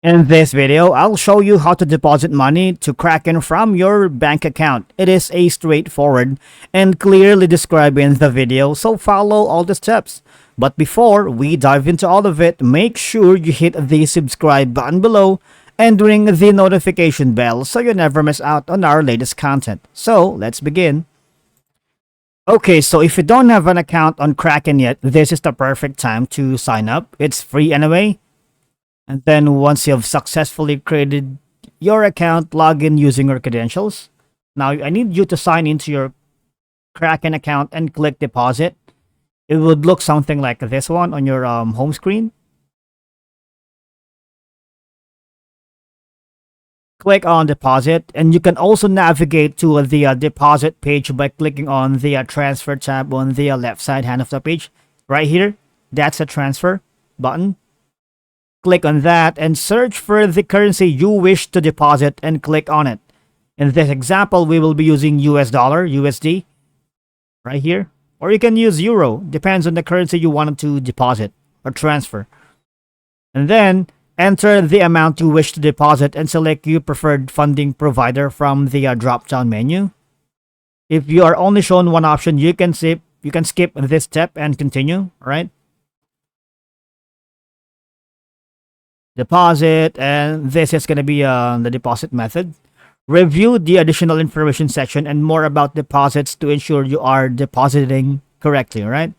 In this video, I'll show you how to deposit money to Kraken from your bank account. It is a straightforward and clearly described in the video, so follow all the steps. But before we dive into all of it, make sure you hit the subscribe button below and ring the notification bell so you never miss out on our latest content. So, let's begin. Okay, so if you don't have an account on Kraken yet, this is the perfect time to sign up. It's free anyway. And then once you have successfully created your account, log in using your credentials. Now, I need you to sign into your Kraken account and click deposit. It would look something like this one on your home screen. Click on deposit, and you can also navigate to the deposit page by clicking on the transfer tab on the left side hand of the page. Right here, that's a transfer button. Click on that and search for the currency you wish to deposit and click on it. In this example, we will be using US dollar, USD, right here. Or you can use euro, depends on the currency you wanted to deposit or transfer. And then enter the amount you wish to deposit and select your preferred funding provider from the drop-down menu. If you are only shown one option, you can skip this step and continue, right? Deposit, and this is going to be the deposit method. Review the additional information section and more about deposits to ensure you are depositing correctly, right?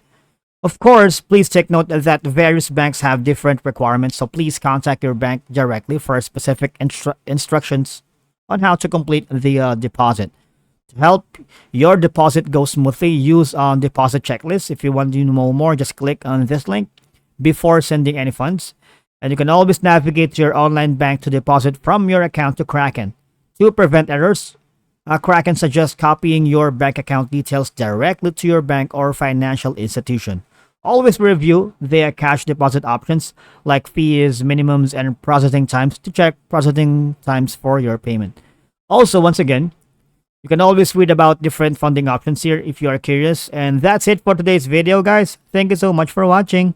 Of course, please take note that various banks have different requirements, so please contact your bank directly for specific instructions on how to complete the deposit. To help your deposit go smoothly, use deposit checklist. If you want to know more, just click on this link before sending any funds. And you can always navigate to your online bank to deposit from your account to Kraken. To prevent errors, Kraken suggests copying your bank account details directly to your bank or financial institution. Always review the cash deposit options like fees, minimums, and processing times to check processing times for your payment. Also, once again, you can always read about different funding options here if you are curious. And that's it for today's video, guys. Thank you so much for watching.